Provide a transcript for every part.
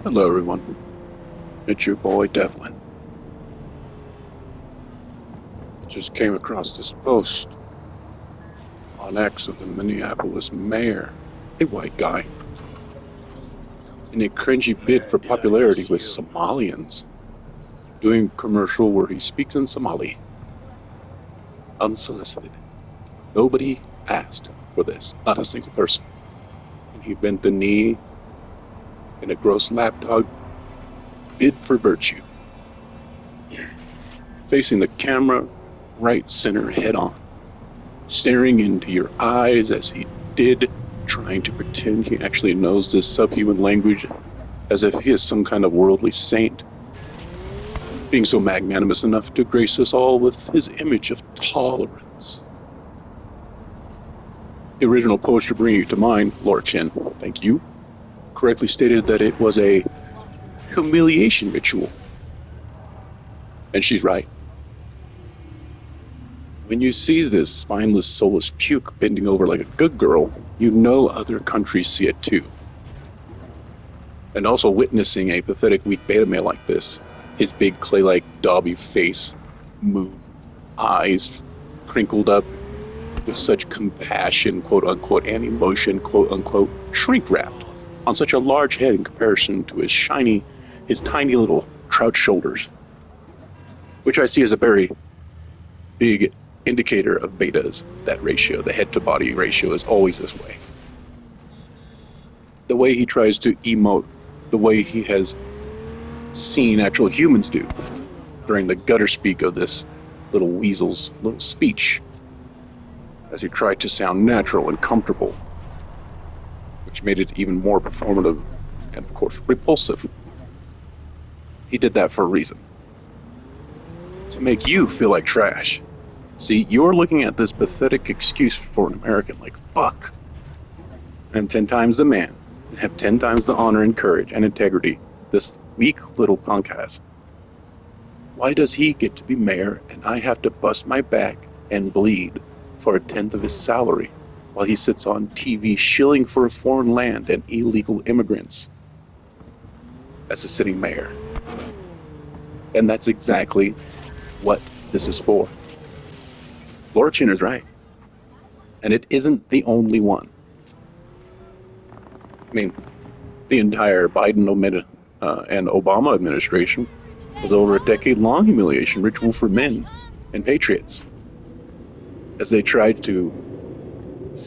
Hello, everyone. It's your boy Devlin. I just came across this post on X of the Minneapolis mayor, a white guy, in a cringy bid for popularity with Somalians, doing a commercial where he speaks in Somali, unsolicited. Nobody asked for this, not a single person. And he bent the knee in a gross lapdog bid for virtue, facing the camera right center head on, staring into your eyes as he did, trying to pretend he actually knows this subhuman language as if he is some kind of worldly saint, being so magnanimous enough to grace us all with his image of tolerance. The original poster bringing you to mind, Laura Chin, thank you, correctly stated that it was a humiliation ritual. And she's right. When you see this spineless, soulless puke bending over like a good girl, you know other countries see it too. And also witnessing a pathetic weak beta male like this, his big clay-like Dobby face, moon, eyes crinkled up with such compassion, quote-unquote, and emotion, quote-unquote, shrink-wrapped on such a large head in comparison to his tiny little trout shoulders, which I see as a very big indicator of betas, that ratio, the head-to-body ratio is always this way. The way he tries to emote, the way he has seen actual humans do during the gutter speak of this little weasel's little speech, as he tried to sound natural and comfortable, which made it even more performative and, of course, repulsive. He did that for a reason. To make you feel like trash. See, you're looking at this pathetic excuse for an American like, fuck. I'm 10 times the man, and have 10 times the honor and courage and integrity this weak little punk has. Why does he get to be mayor and I have to bust my back and bleed for 1/10 of his salary while he sits on TV shilling for a foreign land and illegal immigrants as a sitting mayor? And that's exactly what this is for. Laura Chin is right. And it isn't the only one. I mean, the entire Biden and Obama administration was over a decade-long humiliation ritual for men and patriots, as they tried to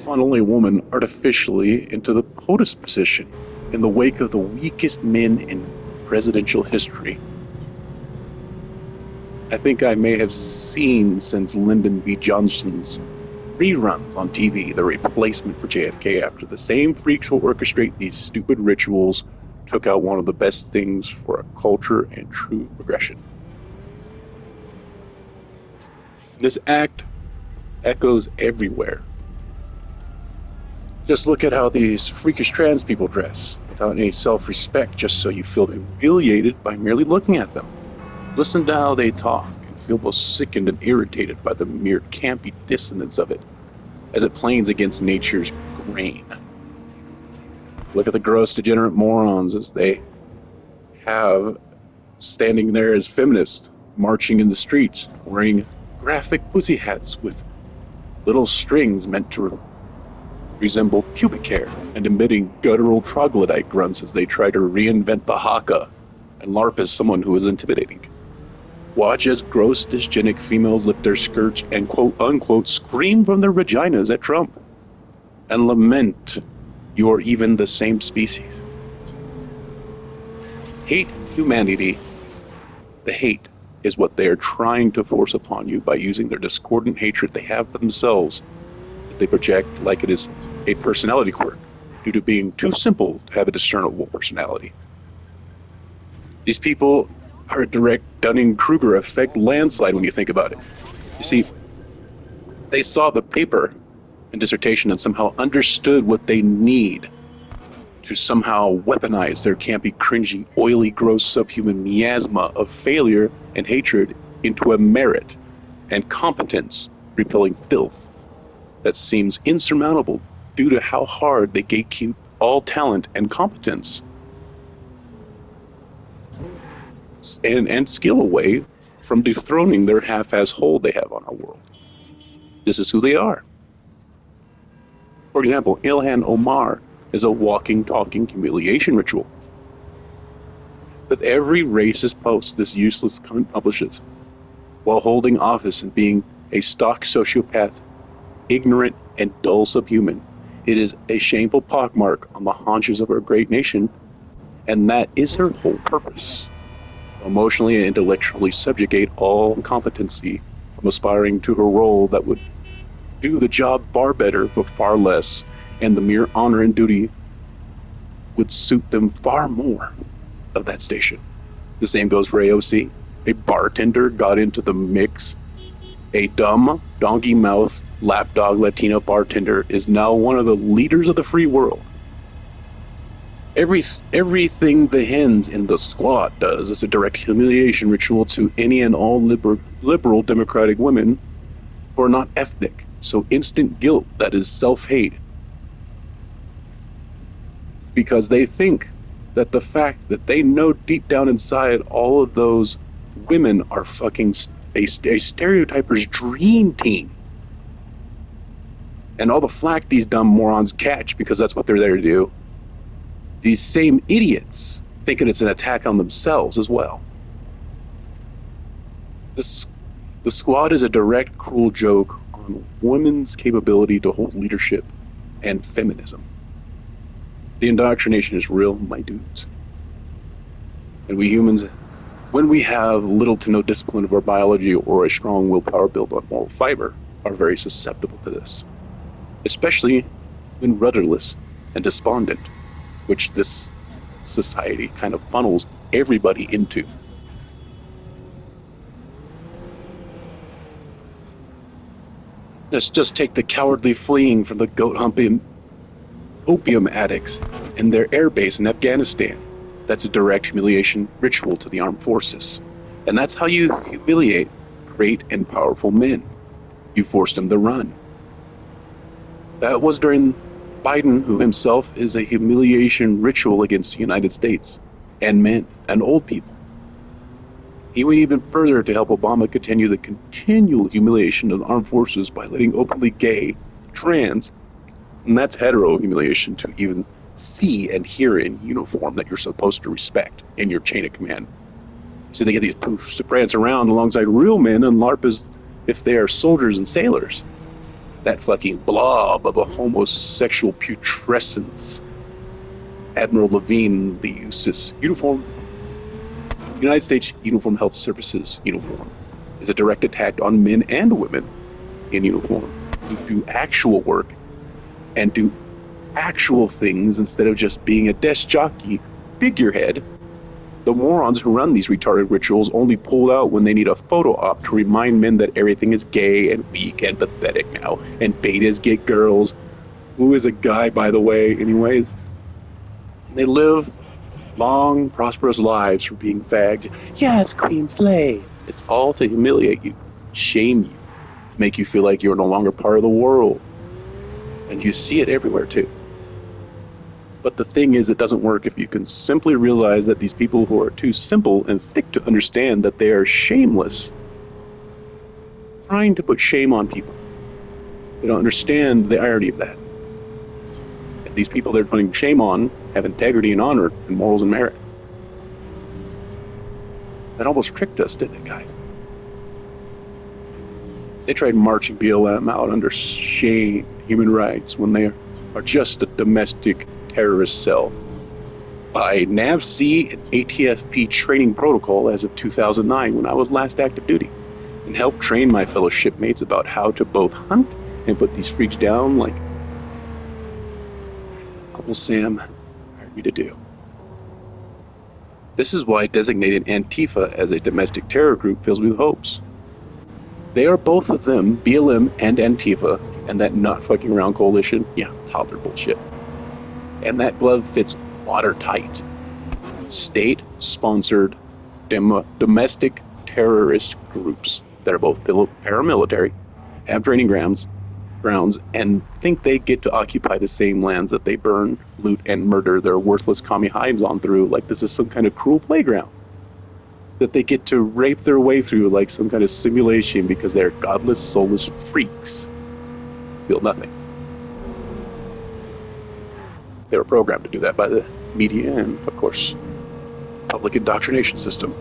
funnel a woman artificially into the POTUS position in the wake of the weakest men in presidential history. I think I may have seen since Lyndon B. Johnson's reruns on TV, the replacement for JFK, after the same freaks who orchestrate these stupid rituals took out one of the best things for a culture and true progression. This act echoes everywhere. Just look at how these freakish trans people dress, without any self-respect, just so you feel humiliated by merely looking at them. Listen to how they talk and feel both sickened and irritated by the mere campy dissonance of it, as it plays against nature's grain. Look at the gross, degenerate morons as they have standing there as feminists, marching in the streets, wearing graphic pussy hats with little strings meant to resemble pubic hair, and emitting guttural troglodyte grunts as they try to reinvent the haka and LARP as someone who is intimidating. Watch as gross, dysgenic females lift their skirts and quote-unquote scream from their vaginas at Trump and lament you're even the same species. Hate humanity. The hate is what they are trying to force upon you by using their discordant hatred they have for themselves that they project like it is a personality quirk due to being too simple to have a discernible personality. These people are a direct Dunning-Kruger effect landslide when you think about it. You see, they saw the paper and dissertation and somehow understood what they need to somehow weaponize their campy, cringy, oily, gross, subhuman miasma of failure and hatred into a merit and competence repelling filth that seems insurmountable due to how hard they gatekeep all talent and competence. and skill away from dethroning their half-ass hold they have on our world. This is who they are. For example, Ilhan Omar is a walking, talking humiliation ritual. With every racist post this useless cunt publishes, while holding office and being a stock sociopath, ignorant and dull subhuman, it is a shameful pockmark on the haunches of our great nation, and that is her whole purpose. Emotionally and intellectually subjugate all competency from aspiring to her role that would do the job far better for far less, and the mere honor and duty would suit them far more of that station. The same goes for AOC. A bartender got into the mix. A dumb, donkey-mouthed, lapdog Latino bartender is now one of the leaders of the free world. Everything the hens in the squad does is a direct humiliation ritual to any and all liberal democratic women who are not ethnic. So instant guilt, that is self-hate. Because they think that the fact that they know deep down inside all of those women are fucking a stereotyper's dream team. And all the flack these dumb morons catch because that's what they're there to do, these same idiots thinking it's an attack on themselves as well. The squad is a direct, cruel joke on women's capability to hold leadership and feminism. The indoctrination is real, my dudes. And we humans, when we have little to no discipline of our biology or a strong willpower built on moral fiber, are very susceptible to this. Especially when rudderless and despondent, which this society kind of funnels everybody into. Let's just take the cowardly fleeing from the goat-humping opium addicts and their airbase in Afghanistan. That's a direct humiliation ritual to the armed forces. And that's how you humiliate great and powerful men. You force them to run. That was during Biden, who himself is a humiliation ritual against the United States and men and old people. He went even further to help Obama continue the continual humiliation of the armed forces by letting openly gay, trans, and that's hetero humiliation, to even see and hear in uniform that you're supposed to respect in your chain of command. So they get these poofs to prance around alongside real men and LARP as if they are soldiers and sailors. That fucking blob of a homosexual putrescence. Admiral Levine, the USIS uniform, United States Uniform Health Services uniform, is a direct attack on men and women in uniform who do actual work and do actual things instead of just being a desk jockey figurehead. The morons who run these retarded rituals only pull out when they need a photo op to remind men that everything is gay and weak and pathetic now, and betas get girls. Who is a guy, by the way, anyways? And they live long, prosperous lives for being fags. Yes, Queen Slay. It's all to humiliate you, shame you, make you feel like you're no longer part of the world. And you see it everywhere too. But the thing is, it doesn't work if you can simply realize that these people who are too simple and thick to understand that they are shameless, trying to put shame on people. They don't understand the irony of that. And these people they're putting shame on have integrity and honor and morals and merit. That almost tricked us, didn't it, guys? They tried marching BLM out under shame, human rights, when they are just a domestic terrorist cell by NAVC and ATFP training protocol as of 2009, when I was last active duty, and helped train my fellow shipmates about how to both hunt and put these freaks down like Uncle Sam hired me to do. This is why designating Antifa as a domestic terror group fills me with hopes. They are both of them, BLM and Antifa, and that not fucking around coalition, yeah, toddler bullshit. And that glove fits watertight. State-sponsored domestic terrorist groups that are both paramilitary, have training grounds, and think they get to occupy the same lands that they burn, loot, and murder their worthless commie hives on through, like this is some kind of cruel playground. that they get to rape their way through like some kind of simulation because they're godless, soulless freaks. Feel nothing. They were programmed to do that by the media and, of course, public indoctrination system.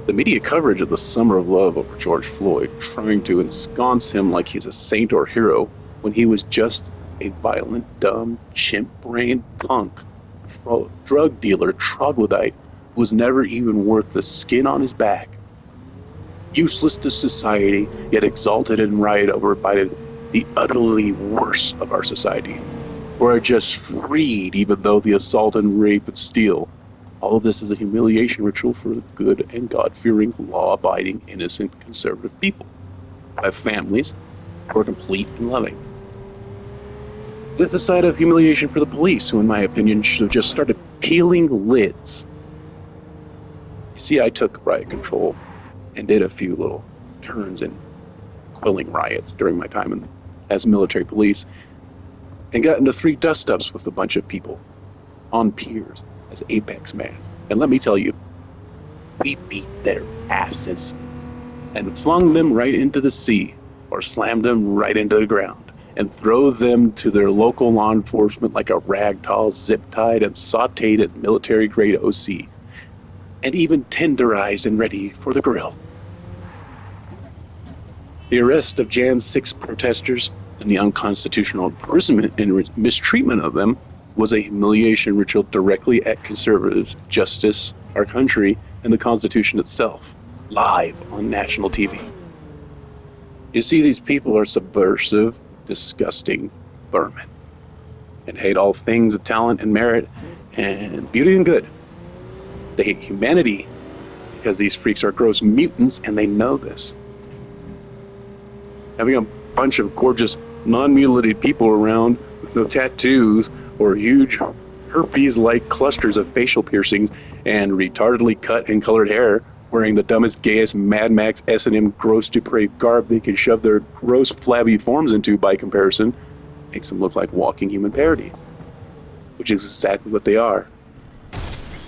The media coverage of the summer of love over George Floyd, trying to ensconce him like he's a saint or hero when he was just a violent, dumb, chimp-brained punk, drug dealer, troglodyte, who was never even worth the skin on his back. Useless to society, yet exalted and riot over by the utterly worst of our society, who are just freed even though the assault and rape and steal. All of this is a humiliation ritual for good and God-fearing, law-abiding, innocent, conservative people who have families who are complete and loving. With the side of humiliation for the police, who in my opinion should have just started peeling lids. You see, I took riot control and did a few little turns in quelling riots during my time as military police, and got into 3 dust-ups with a bunch of people on piers as Apex Man. And let me tell you, we beat their asses and flung them right into the sea, or slammed them right into the ground, and throw them to their local law enforcement like a ragdoll, zip-tied and sauteed at military-grade OC, and even tenderized and ready for the grill. The arrest of Jan 6 protesters and the unconstitutional imprisonment and mistreatment of them was a humiliation ritual directly at conservatives, justice, our country, and the Constitution itself, live on national TV. You see, these people are subversive, disgusting vermin, and hate all things of talent and merit and beauty and good. They hate humanity because these freaks are gross mutants, and they know this. Having a bunch of gorgeous, non-mutilated people around with no tattoos or huge herpes-like clusters of facial piercings and retardedly cut and colored hair, wearing the dumbest, gayest Mad Max S&M gross, depraved garb they can shove their gross, flabby forms into by comparison, makes them look like walking human parodies, which is exactly what they are.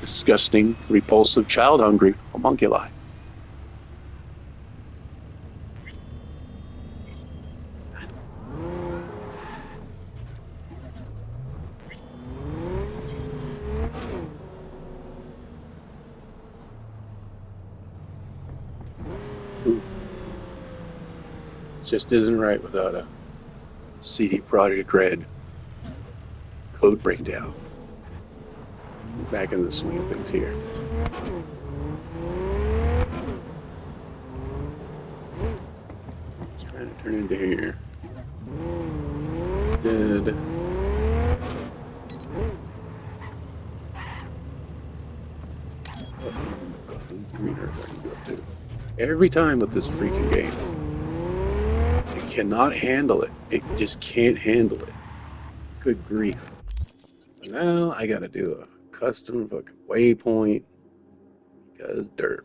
Disgusting, repulsive, child-hungry homunculi. Just isn't right without a CD Projekt Red code breakdown. Back in the swing of things here. Just trying to turn into here. Instead. Every time with this freaking game. It cannot handle it. It just can't handle it. Good grief. So now I gotta do a custom fucking waypoint because derp.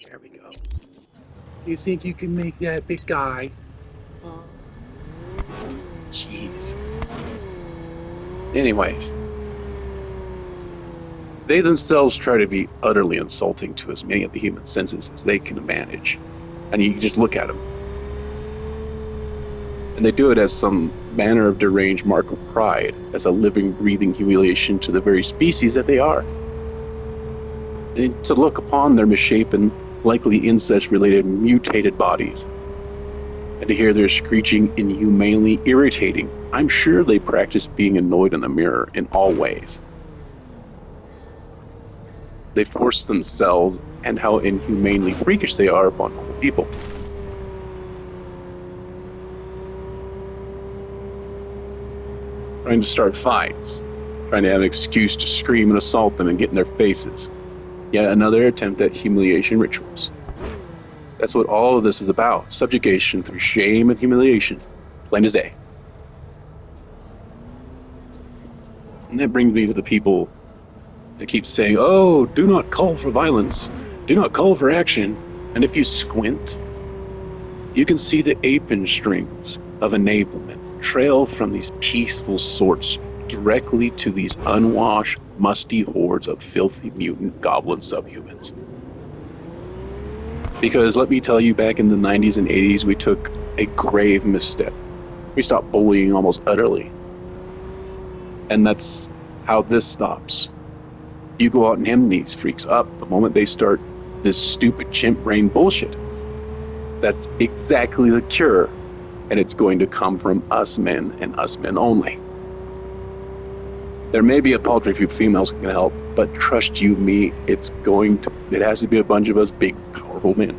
There we go. You think you can make that, big guy? Jeez. Anyways. They themselves try to be utterly insulting to as many of the human senses as they can manage. And you just look at them. And they do it as some manner of deranged mark of pride, as a living, breathing humiliation to the very species that they are. And to look upon their misshapen, likely incest-related, mutated bodies, and to hear their screeching inhumanely irritating, I'm sure they practice being annoyed in the mirror in all ways. They force themselves and how inhumanely freakish they are upon all people. Trying to start fights, trying to have an excuse to scream and assault them and get in their faces. Yet another attempt at humiliation rituals. That's what all of this is about, subjugation through shame and humiliation, plain as day. And that brings me to the people that keep saying, oh, do not call for violence, do not call for action. And if you squint, you can see the apron strings of enablement trail from these peaceful sorts directly to these unwashed, musty hordes of filthy mutant goblin subhumans. Because let me tell you, back in the 90s and 80s, we took a grave misstep. We stopped bullying almost utterly. And that's how this stops. You go out and hem these freaks up the moment they start this stupid chimp brain bullshit. That's exactly the cure. And it's going to come from us men and us men only. There may be a paltry few females who can help, but trust you me, it has to be a bunch of us big, powerful men.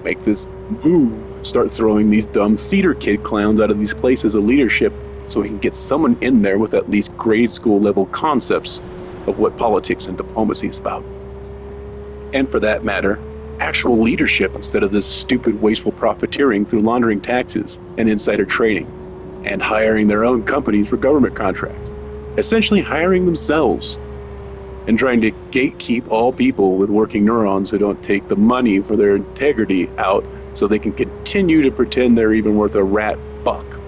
Make this move, start throwing these dumb theater kid clowns out of these places of leadership so we can get someone in there with at least grade school level concepts of what politics and diplomacy is about. And for that matter, actual leadership instead of this stupid, wasteful profiteering through laundering taxes and insider trading and hiring their own companies for government contracts. Essentially hiring themselves and trying to gatekeep all people with working neurons who don't take the money for their integrity out so they can continue to pretend they're even worth a rat fuck,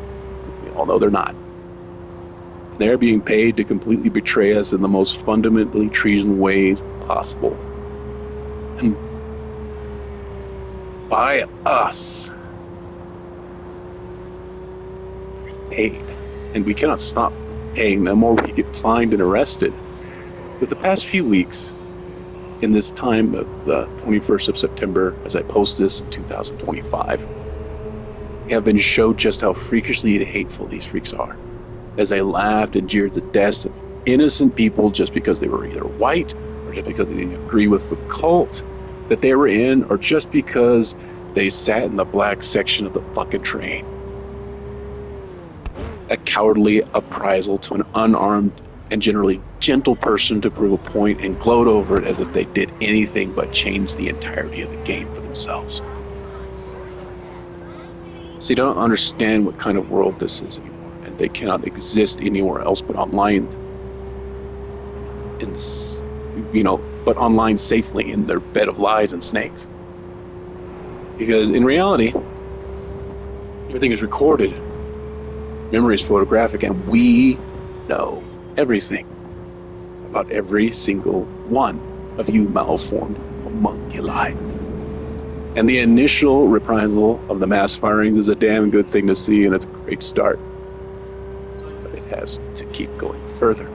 although they're not. They're being paid to completely betray us in the most fundamentally treason ways possible. And by us, paid. And we cannot stop paying them or we get fined and arrested. But the past few weeks, in this time of the 21st of September, as I post this in 2025, have been showed just how freakishly hateful these freaks are, as they laughed and jeered the deaths of innocent people just because they were either white, or just because they didn't agree with the cult that they were in, or just because they sat in the black section of the fucking train. A cowardly appraisal to an unarmed and generally gentle person to prove a point and gloat over it as if they did anything but change the entirety of the game for themselves. So you don't understand what kind of world this is anymore, and they cannot exist anywhere else but online. In this, but online safely in their bed of lies and snakes. Because in reality, everything is recorded, memory is photographic, and we know everything about every single one of you malformed homunculi. And the initial reprisal of the mass firings is a damn good thing to see, and it's a great start. But it has to keep going further.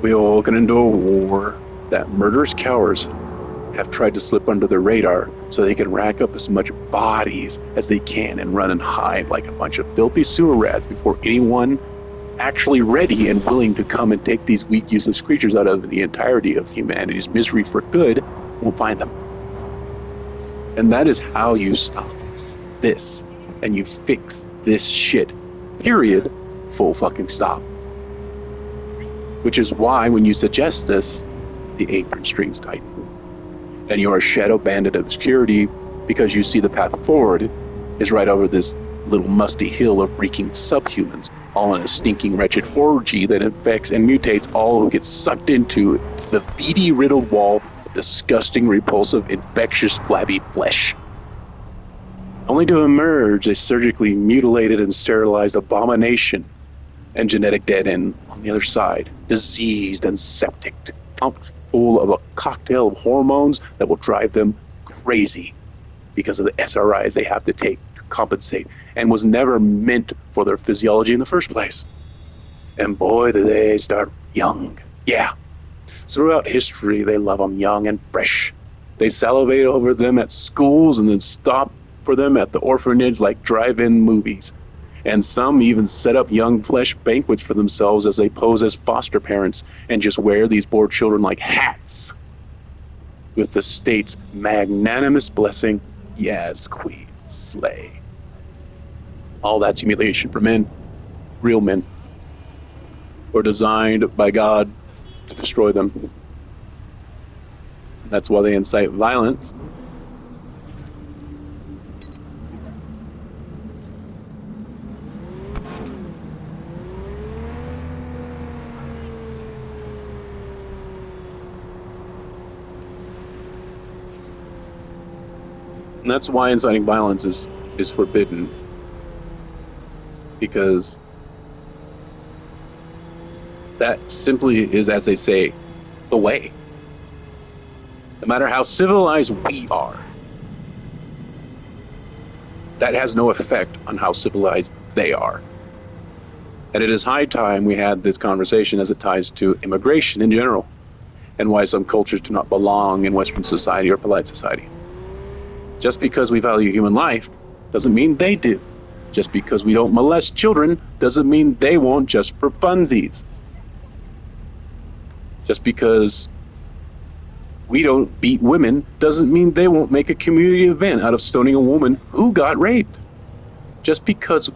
We all get into a war that murderous cowards have tried to slip under the radar so they can rack up as much bodies as they can and run and hide like a bunch of filthy sewer rats before anyone actually ready and willing to come and take these weak, useless creatures out of the entirety of humanity's misery for good won't find them. And that is how you stop this, and you fix this shit. Period. Full fucking stop. Which is why when you suggest this, the apron strings tighten. And you're a shadow bandit of obscurity because you see the path forward is right over this little musty hill of reeking subhumans, all in a stinking wretched orgy that infects and mutates all who get sucked into the VD-riddled wall of disgusting, repulsive, infectious, flabby flesh. Only to emerge a surgically mutilated and sterilized abomination and genetic dead end on the other side, diseased and septic, pumped full of a cocktail of hormones that will drive them crazy because of the SRIs they have to take to compensate, and was never meant for their physiology in the first place. And boy, do they start young. Yeah. Throughout history, they love them young and fresh. They salivate over them at schools and then stop for them at the orphanage like drive-in movies. And some even set up young flesh banquets for themselves as they pose as foster parents and just wear these poor children like hats. With the state's magnanimous blessing, yes, queen, slay. All that's humiliation for men, real men, were designed by God to destroy them. That's why they incite violence. And that's why inciting violence is forbidden. Because That simply is, as they say, the way. No matter how civilized we are, that has no effect on how civilized they are. And it is high time we had this conversation as it ties to immigration in general, and why some cultures do not belong in Western society or polite society. Just because we value human life doesn't mean they do. Just because we don't molest children doesn't mean they won't, just for funsies. Just because we don't beat women doesn't mean they won't make a community event out of stoning a woman who got raped. Just because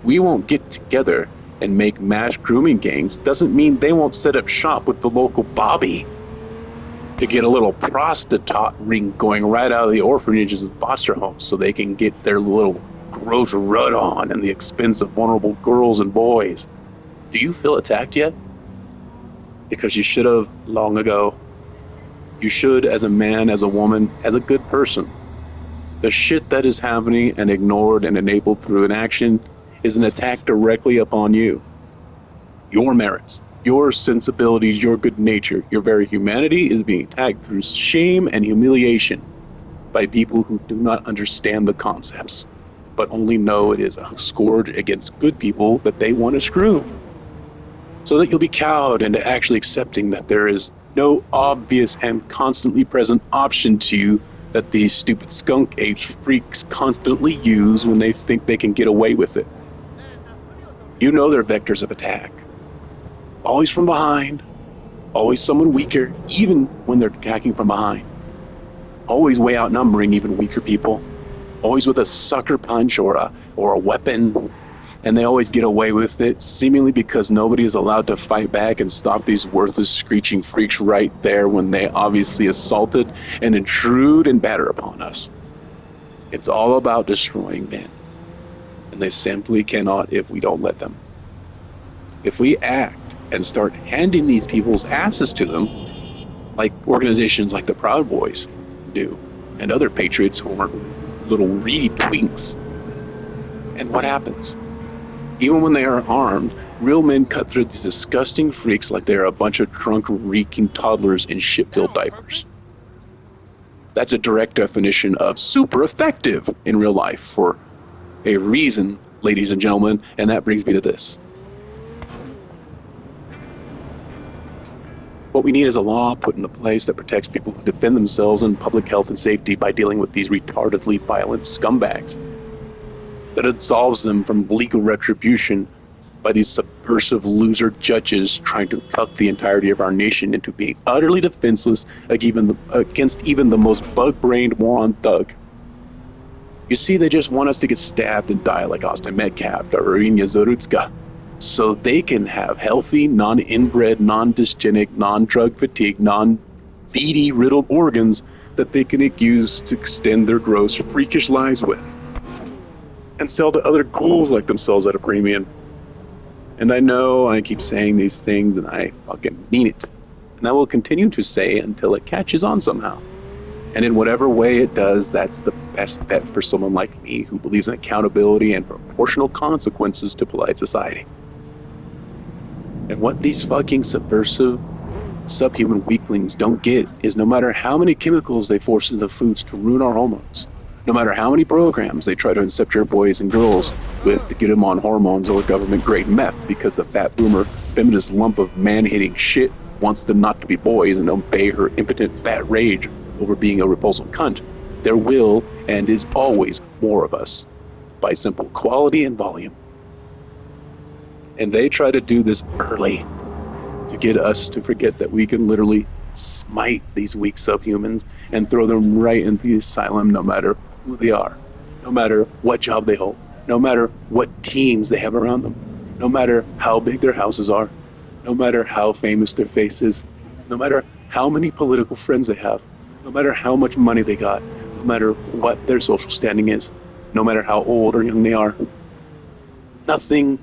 we won't get together and make mass grooming gangs doesn't mean they won't set up shop with the local Bobby to get a little prostitute ring going right out of the orphanages and foster homes so they can get their little gross rut on at the expense of vulnerable girls and boys. Do you feel attacked yet? Because you should have long ago. You should, as a man, as a woman, as a good person. The shit that is happening and ignored and enabled through inaction is an attack directly upon you. Your merits, your sensibilities, your good nature, your very humanity is being attacked through shame and humiliation by people who do not understand the concepts, but only know it is a scourge against good people that they want to screw. So that you'll be cowed into actually accepting that there is no obvious and constantly present option to you that these stupid skunk apes freaks constantly use when they think they can get away with it. You know they're vectors of attack. Always from behind, always someone weaker, even when they're attacking from behind. Always way outnumbering even weaker people. Always with a sucker punch or a weapon, and they always get away with it, seemingly because nobody is allowed to fight back and stop these worthless screeching freaks right there when they obviously assaulted and intrude and batter upon us. It's all about destroying men, and they simply cannot if we don't let them. If we act and start handing these people's asses to them, like organizations like the Proud Boys do, and other patriots who are little reedy twinks, and what happens? Even when they are armed, real men cut through these disgusting freaks like they are a bunch of drunk-reeking toddlers in shit-filled diapers. That's a direct definition of super effective in real life for a reason, ladies and gentlemen, and that brings me to this. What we need is a law put into place that protects people who defend themselves in public health and safety by dealing with these retardedly violent scumbags. That absolves them from legal retribution by these subversive loser judges trying to tuck the entirety of our nation into being utterly defenseless against even the most bug-brained moron thug. You see, they just want us to get stabbed and die like Austin Metcalf or Irina Zarutska, so they can have healthy, non-inbred, non-dysgenic, non-drug fatigued, non-VD riddled organs that they can use to extend their gross, freakish lives with, and sell to other ghouls like themselves at a premium. And I know I keep saying these things and I fucking mean it. And I will continue to say until it catches on somehow. And in whatever way it does, that's the best bet for someone like me who believes in accountability and proportional consequences to polite society. And what these fucking subversive, subhuman weaklings don't get is no matter how many chemicals they force into foods to ruin our hormones, no matter how many programs they try to incept your boys and girls with to get them on hormones or government-grade meth because the fat boomer feminist lump of man-hating shit wants them not to be boys and obey her impotent fat rage over being a repulsive cunt, there will and is always more of us by simple quality and volume. And they try to do this early to get us to forget that we can literally smite these weak subhumans and throw them right into the asylum no matter who they are, no matter what job they hold, no matter what teams they have around them, no matter how big their houses are, no matter how famous their face is, no matter how many political friends they have, no matter how much money they got, no matter what their social standing is, no matter how old or young they are. Nothing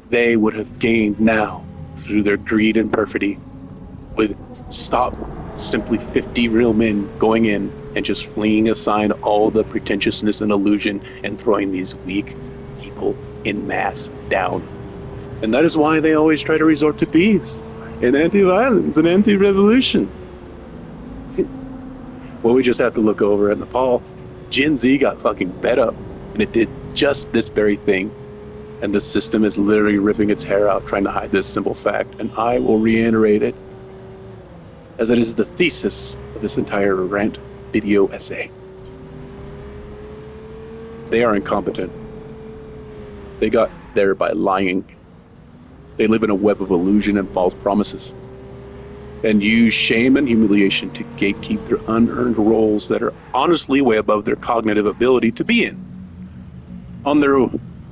they would have gained now through their greed and perfidy would stop simply 50 real men going in and just flinging aside all the pretentiousness and illusion and throwing these weak people in mass down. And that is why they always try to resort to peace and anti-violence and anti-revolution. Well, we just have to look over at Nepal. Gen Z got fucking fed up, and it did just this very thing. And the system is literally ripping its hair out trying to hide this simple fact, and I will reiterate it, as it is the thesis of this entire rant video essay. They are incompetent. They got there by lying. They live in a web of illusion and false promises, and use shame and humiliation to gatekeep their unearned roles that are honestly way above their cognitive ability to be in. On their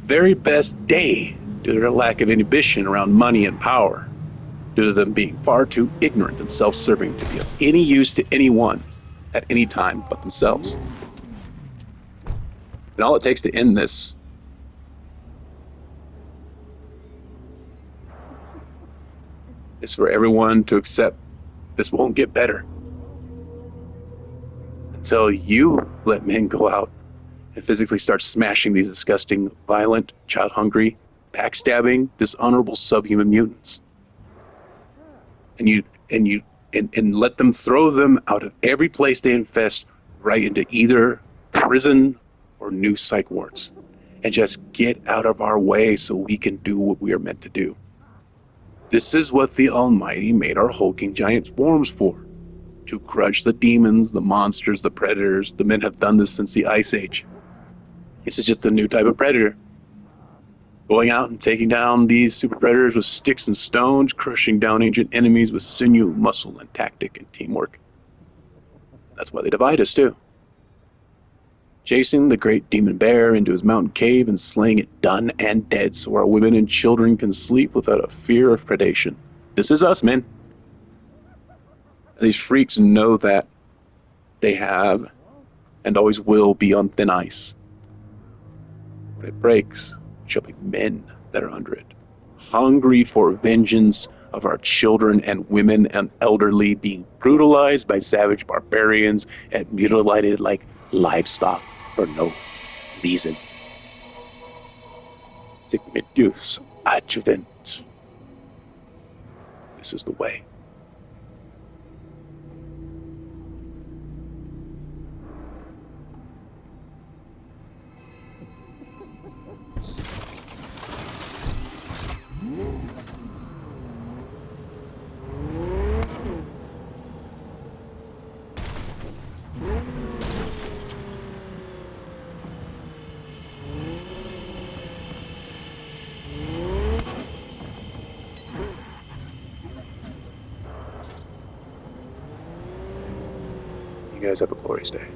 very best day, due to their lack of inhibition around money and power, due to them being far too ignorant and self-serving to be of any use to anyone at any time but themselves. And all it takes to end this is for everyone to accept this won't get better until you let men go out and physically start smashing these disgusting, violent, child-hungry, backstabbing, dishonorable subhuman mutants. And let them throw them out of every place they infest right into either prison or new psych wards. And just get out of our way so we can do what we are meant to do. This is what the Almighty made our hulking giant forms for. To crush the demons, the monsters, the predators. The men have done this since the Ice Age. This is just a new type of predator. Going out and taking down these super predators with sticks and stones, crushing down ancient enemies with sinew, muscle, and tactic and teamwork. That's why they divide us too. Chasing the great demon bear into his mountain cave and slaying it done and dead so our women and children can sleep without a fear of predation. This is us, men. These freaks know that they have and always will be on thin ice. When it breaks, it shall be men that are under it, hungry for vengeance of our children and women and elderly being brutalized by savage barbarians and mutilated like livestock for no reason. Sic medius adjuvant. This is the way. You guys have a glorious day.